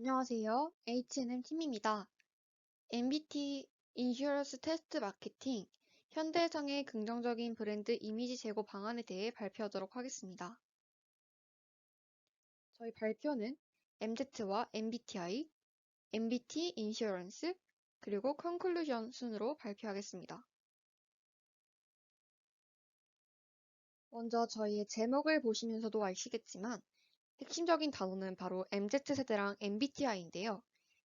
안녕하세요. H&M 팀입니다. MBT 인슈어런스 테스트 마케팅, 현대해상의 긍정적인 브랜드 이미지 제고 방안에 대해 발표하도록 하겠습니다. 저희 발표는 MZ와 MBTI, MBT 인슈어런스, 그리고 컨클루전 순으로 발표하겠습니다. 먼저 저희의 제목을 보시면서도 아시겠지만 핵심적인 단어는 바로 MZ세대랑 MBTI인데요.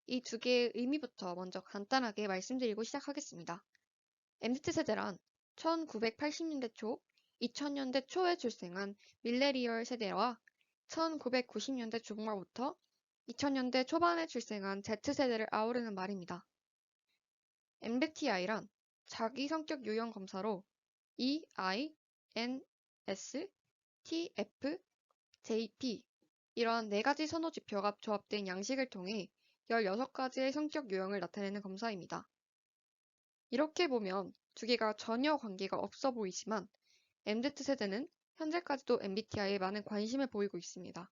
이 두 개의 의미부터 먼저 간단하게 말씀드리고 시작하겠습니다. MZ세대란 1980년대 초, 2000년대 초에 출생한 밀레니얼 세대와 1990년대 중반부터 2000년대 초반에 출생한 Z세대를 아우르는 말입니다. MBTI란 자기 성격 유형 검사로 EINS, TF, JP 이러한 4가지 선호 지표가 조합된 양식을 통해 16가지의 성격 유형을 나타내는 검사입니다. 이렇게 보면 두 개가 전혀 관계가 없어 보이지만 MZ세대는 현재까지도 MBTI에 많은 관심을 보이고 있습니다.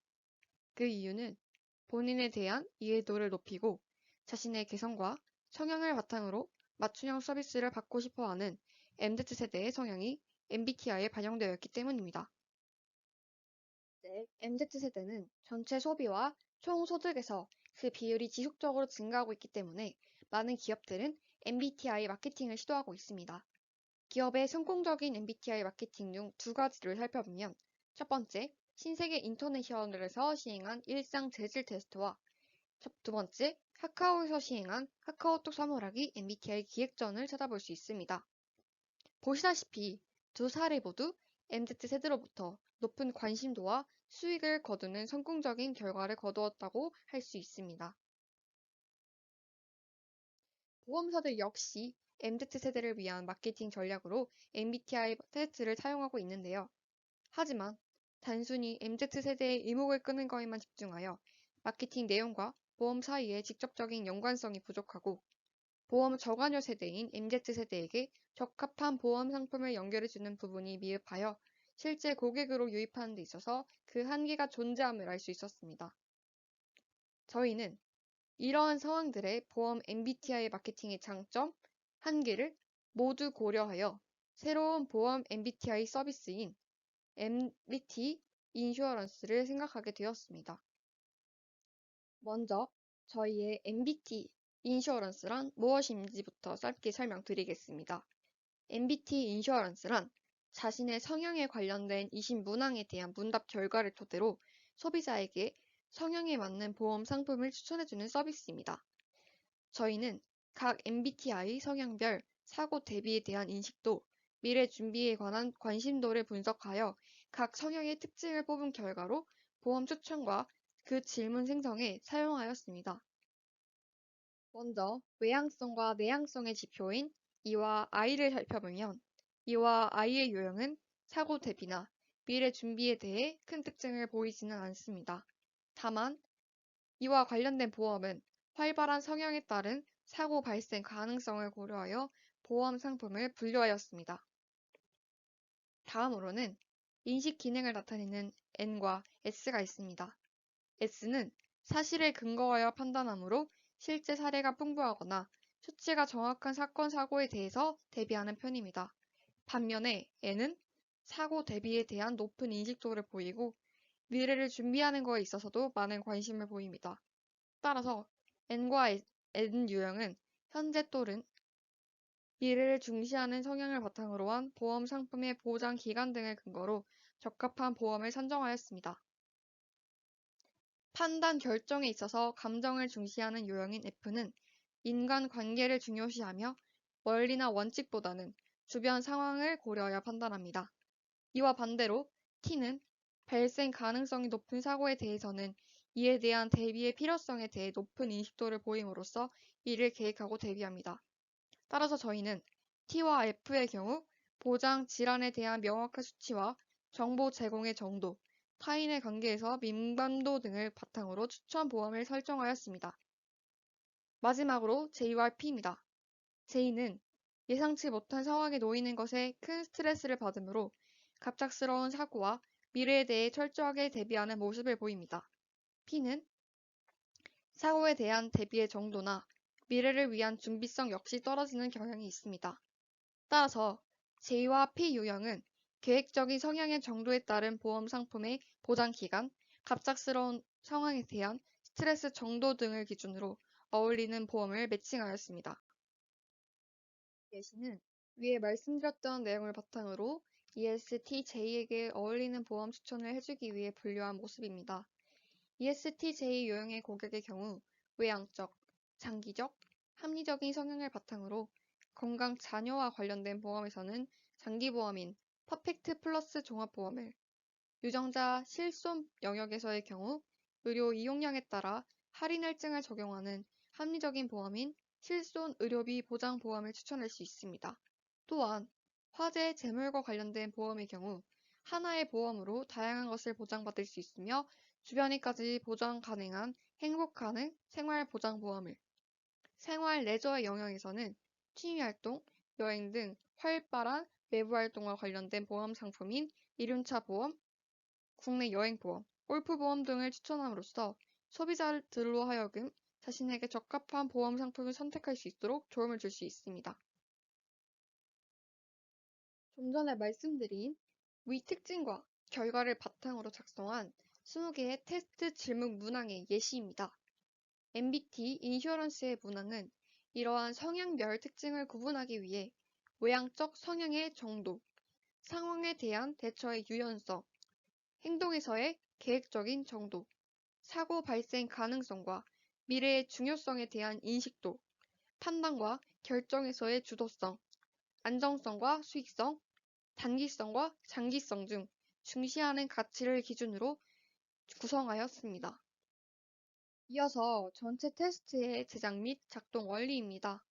그 이유는 본인에 대한 이해도를 높이고 자신의 개성과 성향을 바탕으로 맞춤형 서비스를 받고 싶어하는 MZ세대의 성향이 MBTI에 반영되어 있기 때문입니다. MZ세대는 전체 소비와 총 소득에서 그 비율이 지속적으로 증가하고 있기 때문에 많은 기업들은 MBTI 마케팅을 시도하고 있습니다. 기업의 성공적인 MBTI 마케팅 중 2가지를 살펴보면 첫 번째, 신세계 인터내셔널에서 시행한 일상 재질 테스트와 두 번째, 카카오에서 시행한 카카오톡 사물하기 MBTI 기획전을 찾아볼 수 있습니다. 보시다시피 두 사례 모두 MZ세대로부터 높은 관심도와 수익을 거두는 성공적인 결과를 거두었다고 할 수 있습니다. 보험사들 역시 MZ세대를 위한 마케팅 전략으로 MBTI 테스트를 사용하고 있는데요. 하지만 단순히 MZ세대의 이목을 끄는 것에만 집중하여 마케팅 내용과 보험 사이의 직접적인 연관성이 부족하고 보험 저관여 세대인 MZ세대에게 적합한 보험 상품을 연결해주는 부분이 미흡하여 실제 고객으로 유입하는 데 있어서 그 한계가 존재함을 알 수 있었습니다. 저희는 이러한 상황들의 보험 MBTI 마케팅의 장점, 한계를 모두 고려하여 새로운 보험 MBTI 서비스인 MBT 인슈어런스를 생각하게 되었습니다. 먼저 저희의 MBT 인슈어런스란 무엇인지부터 짧게 설명드리겠습니다. MBT 인슈어런스란 자신의 성향에 관련된 이심 문항에 대한 문답 결과를 토대로 소비자에게 성향에 맞는 보험 상품을 추천해주는 서비스입니다. 저희는 각 MBTI 성향별 사고 대비에 대한 인식도, 미래 준비에 관한 관심도를 분석하여 각 성향의 특징을 뽑은 결과로 보험 추천과 그 질문 생성에 사용하였습니다. 먼저 외향성과 내향성의 지표인 E와 I를 살펴보면 E와 I의 유형은 사고 대비나 미래 준비에 대해 큰 특징을 보이지는 않습니다. 다만 이와 관련된 보험은 활발한 성향에 따른 사고 발생 가능성을 고려하여 보험 상품을 분류하였습니다. 다음으로는 인식 기능을 나타내는 N과 S가 있습니다. S는 사실에 근거하여 판단하므로 실제 사례가 풍부하거나 수치가 정확한 사건 사고에 대해서 대비하는 편입니다. 반면에 N은 사고 대비에 대한 높은 인식도를 보이고 미래를 준비하는 것에 있어서도 많은 관심을 보입니다. 따라서 N과 N 유형은 현재 또는 미래를 중시하는 성향을 바탕으로 한 보험 상품의 보장 기간 등을 근거로 적합한 보험을 선정하였습니다. 판단 결정에 있어서 감정을 중시하는 유형인 F는 인간 관계를 중요시하며 원리나 원칙보다는 주변 상황을 고려하여 판단합니다. 이와 반대로 T는 발생 가능성이 높은 사고에 대해서는 이에 대한 대비의 필요성에 대해 높은 인식도를 보임으로써 이를 계획하고 대비합니다. 따라서 저희는 T와 F의 경우 보장 질환에 대한 명확한 수치와 정보 제공의 정도, 타인의 관계에서 민감도 등을 바탕으로 추천 보험을 설정하였습니다. 마지막으로 J와 P입니다. J는 예상치 못한 상황에 놓이는 것에 큰 스트레스를 받으므로 갑작스러운 사고와 미래에 대해 철저하게 대비하는 모습을 보입니다. P는 사고에 대한 대비의 정도나 미래를 위한 준비성 역시 떨어지는 경향이 있습니다. 따라서 J와 P 유형은 계획적인 성향의 정도에 따른 보험 상품의 보장 기간, 갑작스러운 상황에 대한 스트레스 정도 등을 기준으로 어울리는 보험을 매칭하였습니다. 예시는 위에 말씀드렸던 내용을 바탕으로 ESTJ에게 어울리는 보험 추천을 해주기 위해 분류한 모습입니다. ESTJ 유형의 고객의 경우 외향적, 장기적, 합리적인 성향을 바탕으로 건강 자녀와 관련된 보험에서는 장기보험인 퍼펙트 플러스 종합보험을, 유정자 실손 영역에서의 경우 의료 이용량에 따라 할인 할증을 적용하는 합리적인 보험인 실손 의료비 보장 보험을 추천할 수 있습니다. 또한 화재, 재물과 관련된 보험의 경우 하나의 보험으로 다양한 것을 보장받을 수 있으며 주변에까지 보장 가능한 행복 가능 생활 보장 보험을, 생활 레저의 영역에서는 취미활동, 여행 등 활발한 외부 활동과 관련된 보험 상품인 이륜차 보험, 국내 여행보험, 골프보험 등을 추천함으로써 소비자들로 하여금 자신에게 적합한 보험 상품을 선택할 수 있도록 도움을 줄 수 있습니다. 좀 전에 말씀드린 위 특징과 결과를 바탕으로 작성한 20개의 테스트 질문 문항의 예시입니다. MBT 인슈어런스의 문항은 이러한 성향별 특징을 구분하기 위해 외향적 성향의 정도, 상황에 대한 대처의 유연성, 행동에서의 계획적인 정도, 사고 발생 가능성과 미래의 중요성에 대한 인식도, 판단과 결정에서의 주도성, 안정성과 수익성, 단기성과 장기성 중 중시하는 가치를 기준으로 구성하였습니다. 이어서 전체 테스트의 제작 및 작동 원리입니다.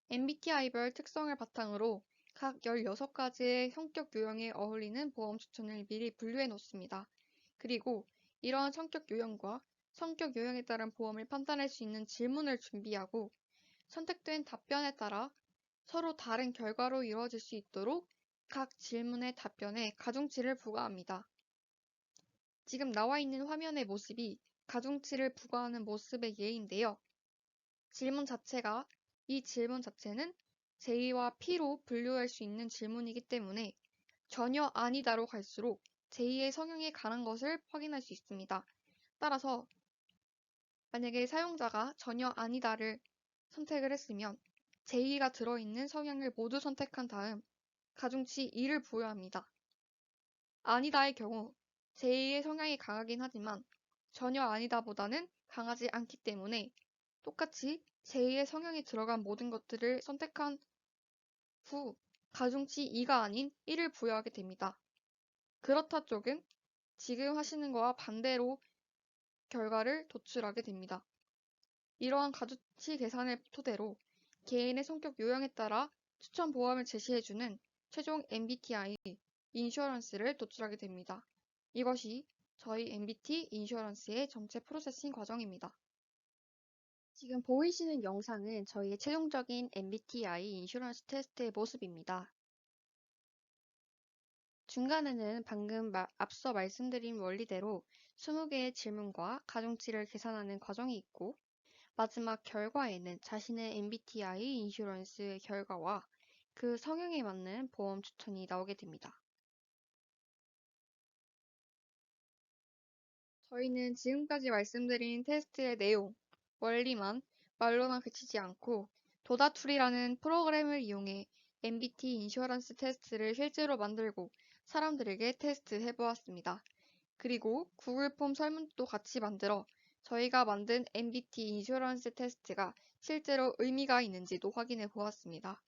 MBTI별 특성을 바탕으로 각 16가지의 성격 유형에 어울리는 보험 추천을 미리 분류해 놓습니다. 그리고 이러한 성격 유형과 성격 유형에 따른 보험을 판단할 수 있는 질문을 준비하고 선택된 답변에 따라 서로 다른 결과로 이루어질 수 있도록 각 질문의 답변에 가중치를 부과합니다. 지금 나와 있는 화면의 모습이 가중치를 부과하는 모습의 예인데요. 이 질문 자체는 J와 P로 분류할 수 있는 질문이기 때문에 전혀 아니다로 갈수록 J의 성향에 관한 것을 확인할 수 있습니다. 따라서 만약에 사용자가 전혀 아니다를 선택을 했으면 J가 들어있는 성향을 모두 선택한 다음 가중치 2를 부여합니다. 아니다의 경우 J의 성향이 강하긴 하지만 전혀 아니다보다는 강하지 않기 때문에 똑같이 J의 성향이 들어간 모든 것들을 선택한 후 가중치 2가 아닌 1을 부여하게 됩니다. 그렇다 쪽은 지금 하시는 거와 반대로 결과를 도출하게 됩니다. 이러한 가중치 계산을 토대로 개인의 성격 유형에 따라 추천 보험을 제시해주는 최종 MBTI 인슈어런스를 도출하게 됩니다. 이것이 저희 MBT 인슈어런스의 전체 프로세싱 과정입니다. 지금 보이시는 영상은 저희의 최종적인 MBTI 인슈런스 테스트의 모습입니다. 중간에는 방금 앞서 말씀드린 원리대로 20개의 질문과 가중치를 계산하는 과정이 있고 마지막 결과에는 자신의 MBTI 인슈런스 결과와 그 성향에 맞는 보험 추천이 나오게 됩니다. 저희는 지금까지 말씀드린 테스트의 내용, 원리만 말로만 그치지 않고 도다툴이라는 프로그램을 이용해 MBT 인슈어런스 테스트를 실제로 만들고 사람들에게 테스트 해보았습니다. 그리고 구글 폼 설문도 같이 만들어 저희가 만든 MBT 인슈어런스 테스트가 실제로 의미가 있는지도 확인해 보았습니다.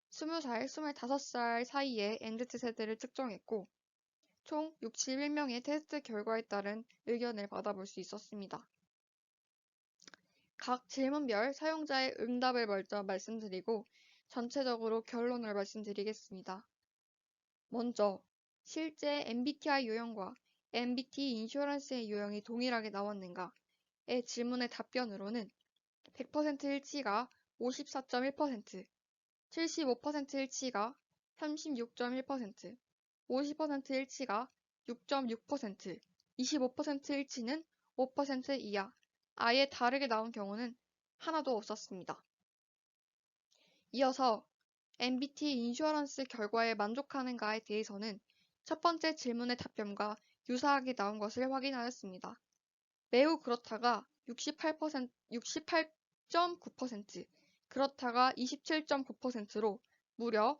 20살, 25살 사이의 MZ 세대를 측정했고 총 61명의 테스트 결과에 따른 의견을 받아볼 수 있었습니다. 각 질문별 사용자의 응답을 먼저 말씀드리고 전체적으로 결론을 말씀드리겠습니다. 먼저 실제 MBTI 유형과 MBT 인슈어런스의 유형이 동일하게 나왔는가의 질문의 답변으로는 100% 일치가 54.1%, 75% 일치가 36.1%, 50% 일치가 6.6%, 25% 일치는 5% 이하, 아예 다르게 나온 경우는 하나도 없었습니다. 이어서 MBT 인슈어런스 결과에 만족하는가에 대해서는 첫 번째 질문의 답변과 유사하게 나온 것을 확인하였습니다. 매우 그렇다가 68.9%, 그렇다가 27.9%로 무려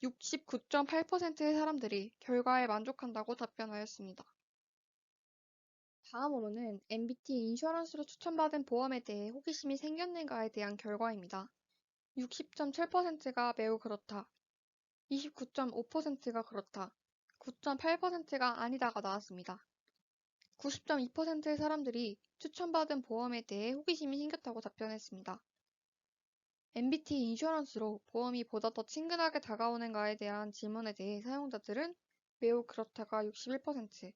69.8%의 사람들이 결과에 만족한다고 답변하였습니다. 다음으로는 MBT 인슈어런스로 추천받은 보험에 대해 호기심이 생겼는가에 대한 결과입니다. 60.7%가 매우 그렇다, 29.5%가 그렇다, 9.8%가 아니다가 나왔습니다. 90.2%의 사람들이 추천받은 보험에 대해 호기심이 생겼다고 답변했습니다. MBT 인슈어런스로 보험이 보다 더 친근하게 다가오는가에 대한 질문에 대해 사용자들은 매우 그렇다가 61%,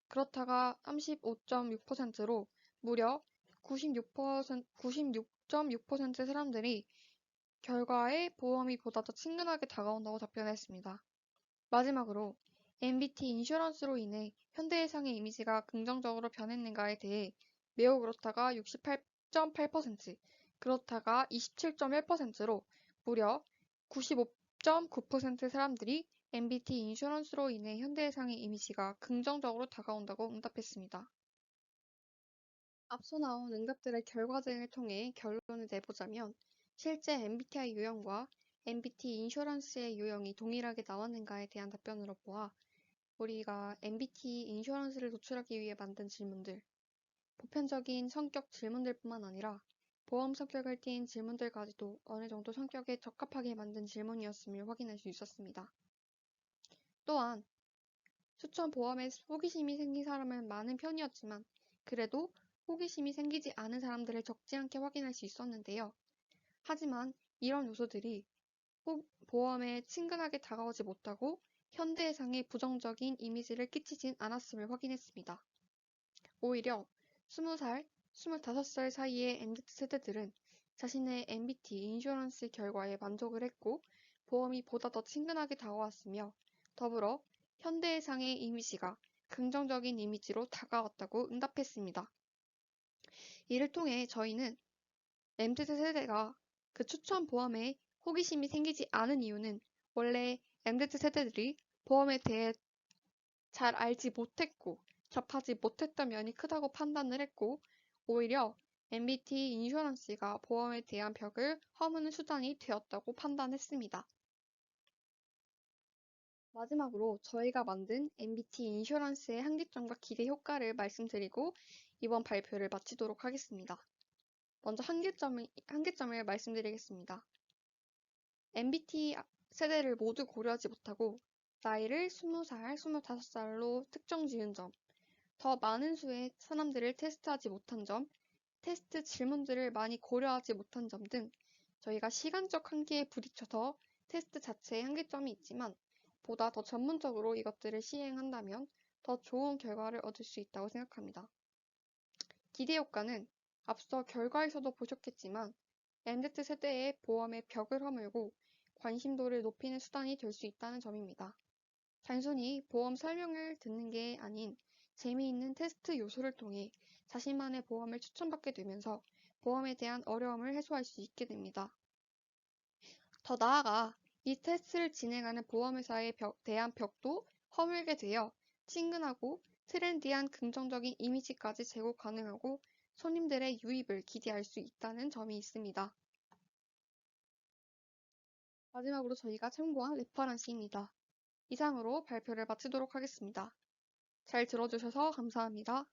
그렇다가 35.6%로 무려 96.6%의 사람들이 결과에 보험이 보다 더 친근하게 다가온다고 답변했습니다. 마지막으로 MBT 인슈어런스로 인해 현대해상의 이미지가 긍정적으로 변했는가에 대해 매우 그렇다가 68.8%, 그렇다가 27.1%로 무려 95.9%의 사람들이 MBT 인슈어런스로 인해 현대해상의 이미지가 긍정적으로 다가온다고 응답했습니다. 앞서 나온 응답들의 결과 등을 통해 결론을 내보자면 실제 MBTI 유형과 MBT 인슈어런스의 유형이 동일하게 나왔는가에 대한 답변으로 보아 우리가 MBT 인슈어런스를 도출하기 위해 만든 질문들, 보편적인 성격 질문들뿐만 아니라 보험 성격을 띤 질문들까지도 어느 정도 성격에 적합하게 만든 질문이었음을 확인할 수 있었습니다. 또한 추천 보험에 호기심이 생긴 사람은 많은 편이었지만 그래도 호기심이 생기지 않은 사람들을 적지 않게 확인할 수 있었는데요. 하지만 이런 요소들이 보험에 친근하게 다가오지 못하고 현대해상에 부정적인 이미지를 끼치진 않았음을 확인했습니다. 오히려 20살, 25살 사이의 MZ 세대들은 자신의 MBT 인슈어런스 결과에 만족을 했고 보험이 보다 더 친근하게 다가왔으며 더불어 현대해상의 이미지가 긍정적인 이미지로 다가왔다고 응답했습니다. 이를 통해 저희는 MZ 세대가 그 추천 보험에 호기심이 생기지 않은 이유는 원래 MZ 세대들이 보험에 대해 잘 알지 못했고 접하지 못했던 면이 크다고 판단을 했고 오히려 MBT 인슈어런스가 보험에 대한 벽을 허무는 수단이 되었다고 판단했습니다. 마지막으로 저희가 만든 MBT 인슈어런스의 한계점과 기대 효과를 말씀드리고 이번 발표를 마치도록 하겠습니다. 먼저 한계점을 말씀드리겠습니다. MBT 세대를 모두 고려하지 못하고 나이를 20살, 25살로 특정 지은 점, 더 많은 수의 사람들을 테스트하지 못한 점, 테스트 질문들을 많이 고려하지 못한 점 등 저희가 시간적 한계에 부딪혀서 테스트 자체에 한계점이 있지만 보다 더 전문적으로 이것들을 시행한다면 더 좋은 결과를 얻을 수 있다고 생각합니다. 기대 효과는 앞서 결과에서도 보셨겠지만 MZ 세대의 보험의 벽을 허물고 관심도를 높이는 수단이 될 수 있다는 점입니다. 단순히 보험 설명을 듣는 게 아닌 재미있는 테스트 요소를 통해 자신만의 보험을 추천받게 되면서 보험에 대한 어려움을 해소할 수 있게 됩니다. 더 나아가 이 테스트를 진행하는 보험회사에 대한 벽도 허물게 되어 친근하고 트렌디한 긍정적인 이미지까지 제고 가능하고 손님들의 유입을 기대할 수 있다는 점이 있습니다. 마지막으로 저희가 참고한 레퍼런스입니다. 이상으로 발표를 마치도록 하겠습니다. 잘 들어주셔서 감사합니다.